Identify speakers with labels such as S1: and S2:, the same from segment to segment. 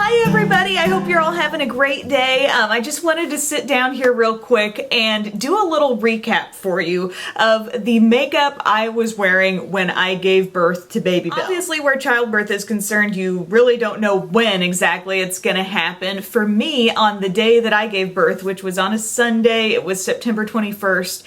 S1: Hi everybody, I hope you're all having a great day. I just wanted to sit down here real quick and do a little recap for you of the makeup I was wearing when I gave birth to baby Bill. Obviously, where childbirth is concerned, you really don't know when exactly it's gonna happen. For me, on the day that I gave birth, which was on a Sunday, it was September 21st,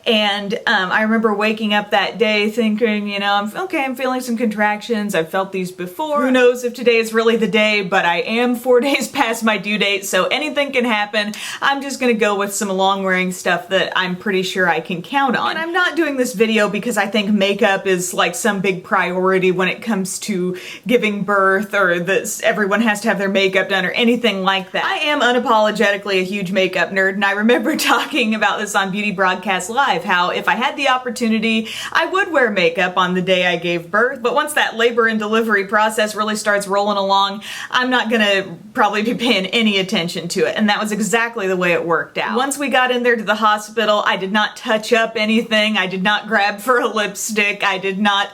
S1: and I remember waking up that day thinking, you know, I'm feeling some contractions. I've felt these before. Who knows if today is really the day, but I am 4 days past my due date, so anything can happen. I'm just gonna go with some long-wearing stuff that I'm pretty sure I can count on. And I'm not doing this video because I think makeup is like some big priority when it comes to giving birth, or that everyone has to have their makeup done or anything like that. I am unapologetically a huge makeup nerd, and I remember talking about this on Beauty Broadcast Live, how if I had the opportunity, I would wear makeup on the day I gave birth, but once that labor and delivery process really starts rolling along, I'm not gonna probably be paying any attention to it, and that was exactly the way it worked out. Once we got in there to the hospital, I did not touch up anything, I did not grab for a lipstick, I did not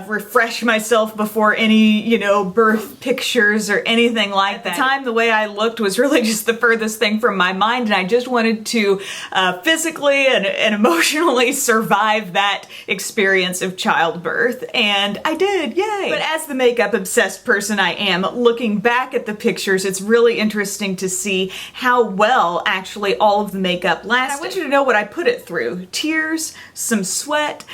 S1: refresh myself before any, you know, birth pictures or anything like that. At the time, the way I looked was really just the furthest thing from my mind, and I just wanted to physically and emotionally survive that experience of childbirth, and I did, yay! But as the makeup obsessed person I am, looking back at the pictures, it's really interesting to see how well actually all of the makeup lasted. I want you to know what I put it through. Tears, some sweat,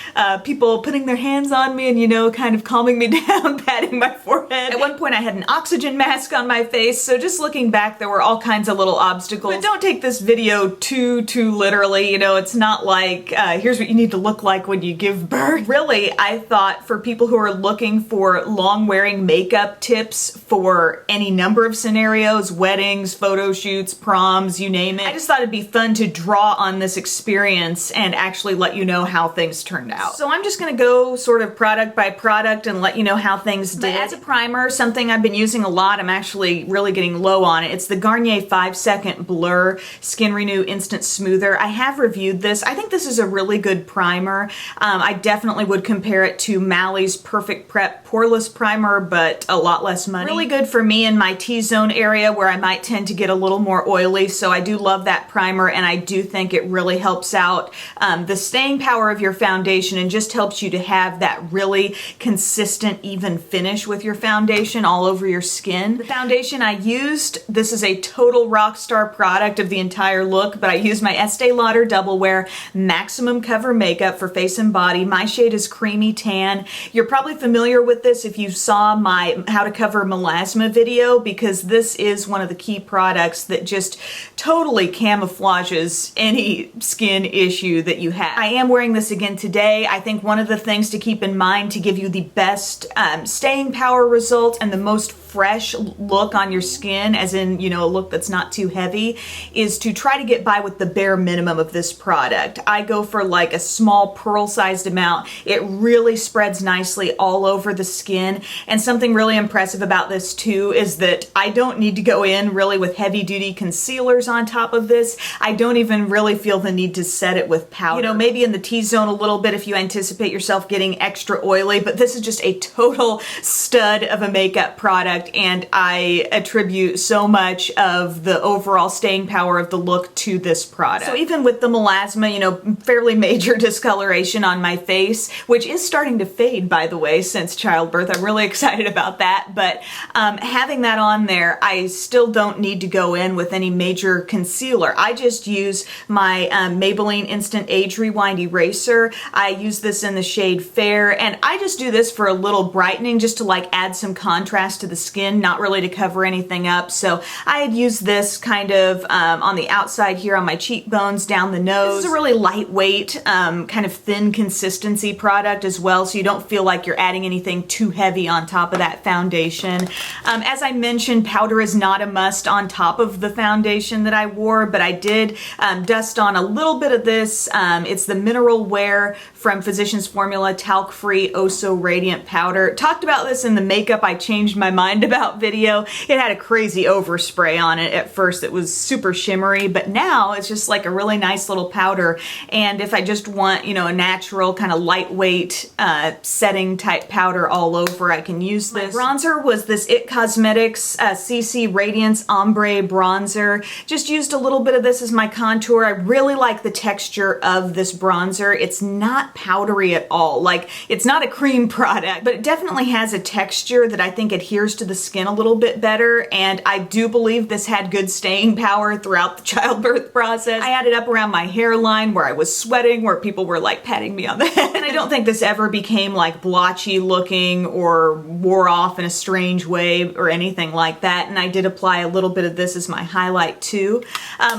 S1: people putting their hands on me and, you know, kind of calming me down, patting my forehead. At one point I had an oxygen mask on my face, so just looking back, there were all kinds of little obstacles. But don't take this video too literally, you know, it's not like, here's what you need to look like when you give birth. Really, I thought for people who are looking for long-wearing makeup tips for any number of scenarios, weddings, photo shoots, proms, you name it, I just thought it'd be fun to draw on this experience and actually let you know how things turned out. So I'm just gonna go sort of product by product and let you know how things did. But as a primer, something I've been using a lot, I'm actually really getting low on it. It's the Garnier 5-Second Blur Skin Renew Instant Smoother. I have reviewed this. I think this is a really good primer. I definitely would compare it to Mally's Perfect Prep Poreless Primer, but a lot less money. Really good for me in my T-zone area where I might tend to get a little more oily, so I do love that primer, and I do think it really helps out the staying power of your foundation and just helps you to have that really consistent, even finish with your foundation all over your skin. The foundation I used, this is a total rockstar product of the entire look, but I used my Estee Lauder Double Wear Maximum Cover Makeup for face and body. My shade is Creamy Tan. You're probably familiar with this if you saw my How to Cover Melasma video, because this is one of the key products that just totally camouflages any skin issue that you have. I am wearing this again today. I think one of the things to keep in mind to give you the best staying power results and the most fresh look on your skin, as in, you know, a look that's not too heavy, is to try to get by with the bare minimum of this product. I go for like a small pearl-sized amount. It really spreads nicely all over the skin, and something really impressive about this too is that I don't need to go in really with heavy-duty concealers on top of this. I don't even really feel the need to set it with powder. You know, maybe in the T-zone a little bit if you anticipate yourself getting extra oily, but this is just a total stud of a makeup product, and I attribute so much of the overall staying power of the look to this product. So even with the melasma, you know, fairly major discoloration on my face, which is starting to fade, by the way, since childbirth. I'm really excited about that, but having that on there, I still don't need to go in with any major concealer. I just use my Maybelline Instant Age Rewind Eraser. I use this in the shade Fair, and I just do this for a little brightening, just to like add some contrast to the skin, not really to cover anything up. So I had used this kind of on the outside here on my cheekbones, down the nose. This is a really lightweight, kind of thin consistency product as well, so you don't feel like you're adding anything too heavy on top of that foundation. As I mentioned, powder is not a must on top of the foundation that I wore, but I did dust on a little bit of this. It's the Mineral Wear from Physicians Formula Talc-Free Oh So Radiant Powder. Talked about this in the Makeup I Changed My Mind About video. It had a crazy overspray on it at first. It was super shimmery, but now it's just like a really nice little powder, And if I just want, you know, a natural kind of lightweight setting type powder all over, I can use this. My bronzer was this IT Cosmetics CC Radiance Ombre Bronzer. Just used a little bit of this as my contour. I really like the texture of this bronzer. It's not powdery at all. Like, it's not a cream product, but it definitely has a texture that I think adheres to the skin a little bit better, and I do believe this had good staying power throughout the childbirth process. I had it up around my hairline where I was sweating, where people were like patting me on the head, and I don't think this ever became like blotchy looking or wore off in a strange way or anything like that, and I did apply a little bit of this as my highlight too.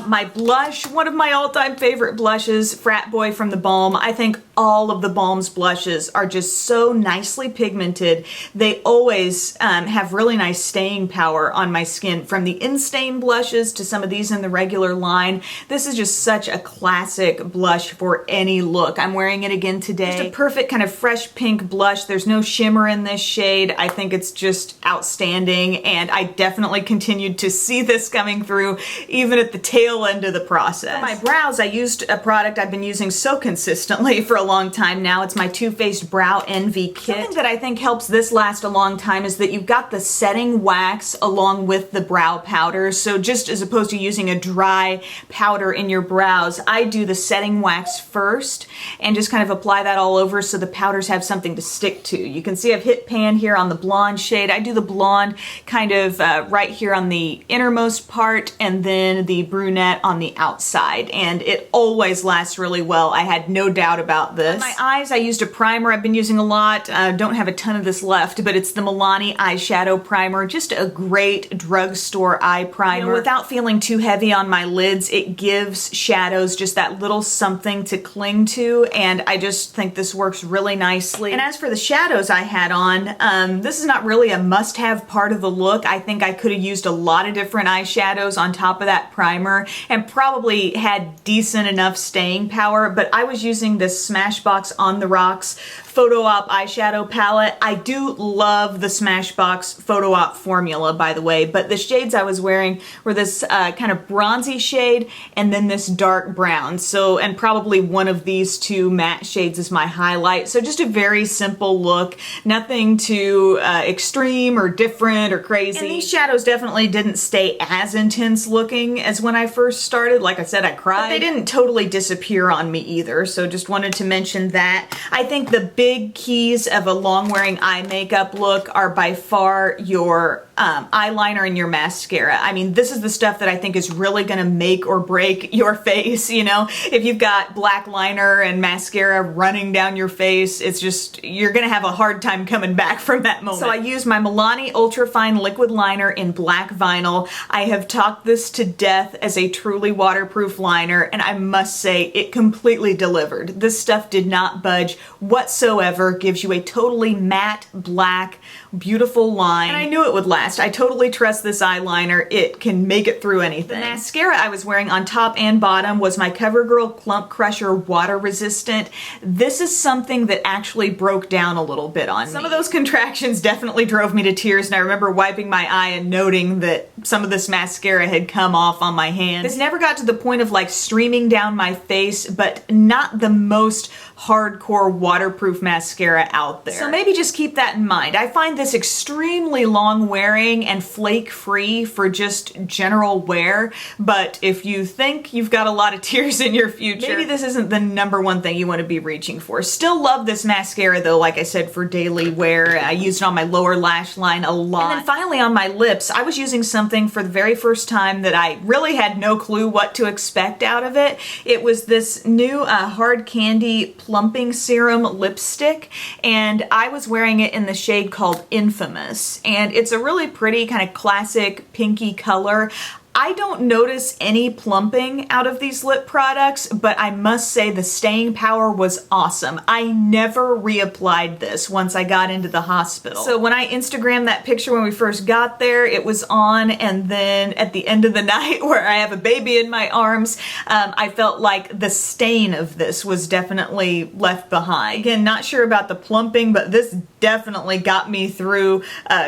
S1: My blush, one of my all-time favorite blushes, Frat Boy from the Balm. I think all of the Balm's blushes are just so nicely pigmented. They always have really nice staying power on my skin, from the in-stain blushes to some of these in the regular line. This is just such a classic blush for any look. I'm wearing it again today. Just a perfect kind of fresh pink blush. There's no shimmer in this shade. I think it's just outstanding, and I definitely continued to see this coming through even at the tail end of the process. For my brows, I used a product I've been using so consistently for a long time now. It's my Too Faced Brow Envy Kit. Something that I think helps this last a long time is that you've got the setting wax along with the brow powder. So just as opposed to using a dry powder in your brows, I do the setting wax first and just kind of apply that all over so the powders have something to stick to. You can see I've hit pan here on the blonde shade. I do the blonde kind of right here on the innermost part, and then the brunette on the outside, and it always lasts really well. I had no doubt about this. On my eyes, I used a primer I've been using a lot. Don't have a ton of this left, but it's the Milani eyeshadow primer. Just a great drugstore eye primer. You know, without feeling too heavy on my lids, it gives shadows just that little something to cling to, and I just think this works really nicely. And as for the shadows I had on, this is not really a must-have part of the look. I think I could have used a lot of different eyeshadows on top of that primer and probably had decent enough staying power, but I was using this Smashbox On The Rocks Photo Op eyeshadow palette. I do love the Smashbox Photo Op formula, by the way, but the shades I was wearing were this kind of bronzy shade and then this dark brown. So, and probably one of these two matte shades is my highlight. So just a very simple look, nothing too extreme or different or crazy. And these shadows definitely didn't stay as intense looking as when I first started. Like I said, I cried. But they didn't totally disappear on me either, so just wanted to mention that. I think the big keys of a long-wearing eye makeup look are by far your eyeliner and your mascara. I mean, this is the stuff that I think is really gonna make or break your face, you know? If you've got black liner and mascara running down your face, it's just, you're gonna have a hard time coming back from that moment. So I used my Milani Ultra Fine Liquid Liner in black vinyl. I have talked this to death as a truly waterproof liner, and I must say, it completely delivered. This stuff did not budge whatsoever. Gives you a totally matte, black, beautiful line. And I knew it would last. I totally trust this eyeliner. It can make it through anything. The mascara I was wearing on top and bottom was my CoverGirl Clump Crusher Water Resistant. This is something that actually broke down a little bit on me. Some of those contractions definitely drove me to tears, and I remember wiping my eye and noting that some of this mascara had come off on my hand. This never got to the point of like streaming down my face, but not the most hardcore waterproof mascara out there. So maybe just keep that in mind. I find this extremely long wearing and flake free for just general wear, but if you think you've got a lot of tears in your future, maybe this isn't the #1 thing you want to be reaching for. Still love this mascara though, like I said, for daily wear. I used it on my lower lash line a lot. And then finally on my lips, I was using something for the very first time that I really had no clue what to expect out of it. It was this new Hard Candy Plumping Serum lipstick, and I was wearing it in the shade called Infamous, and it's a really pretty kind of classic pinky color. I don't notice any plumping out of these lip products, but I must say the staying power was awesome. I never reapplied this once I got into the hospital. So when I Instagrammed that picture when we first got there, it was on, and then at the end of the night where I have a baby in my arms, I felt like the stain of this was definitely left behind. Again, not sure about the plumping, but this definitely got me through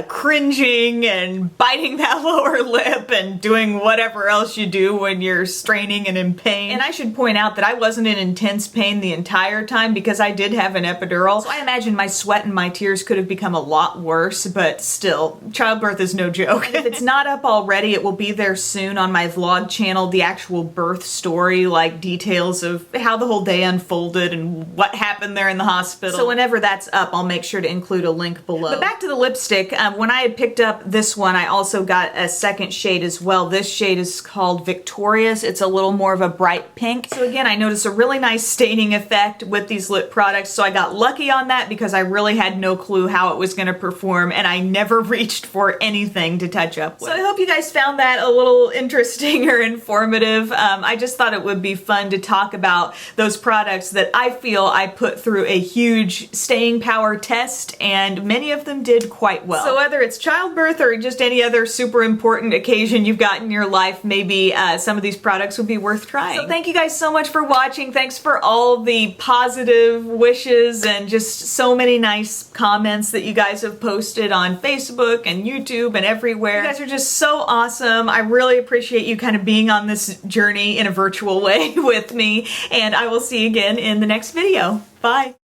S1: cringing and biting that lower lip and doing doing whatever else you do when you're straining and in pain. And I should point out that I wasn't in intense pain the entire time because I did have an epidural. So I imagine my sweat and my tears could have become a lot worse, but still, childbirth is no joke. And if it's not up already, it will be there soon on my vlog channel, the actual birth story, like details of how the whole day unfolded and what happened there in the hospital. So whenever that's up, I'll make sure to include a link below. But back to the lipstick, when I had picked up this one, I also got a second shade as well. This shade is called Victorious. It's a little more of a bright pink. So again, I noticed a really nice staining effect with these lip products, so I got lucky on that because I really had no clue how it was going to perform, and I never reached for anything to touch up with. So I hope you guys found that a little interesting or informative. I just thought it would be fun to talk about those products that I feel I put through a huge staying power test, and many of them did quite well. So whether it's childbirth or just any other super important occasion you've got in your life, maybe some of these products would be worth trying. So thank you guys so much for watching. Thanks for all the positive wishes and just so many nice comments that you guys have posted on Facebook and YouTube and everywhere. You guys are just so awesome. I really appreciate you kind of being on this journey in a virtual way with me, and I will see you again in the next video. Bye.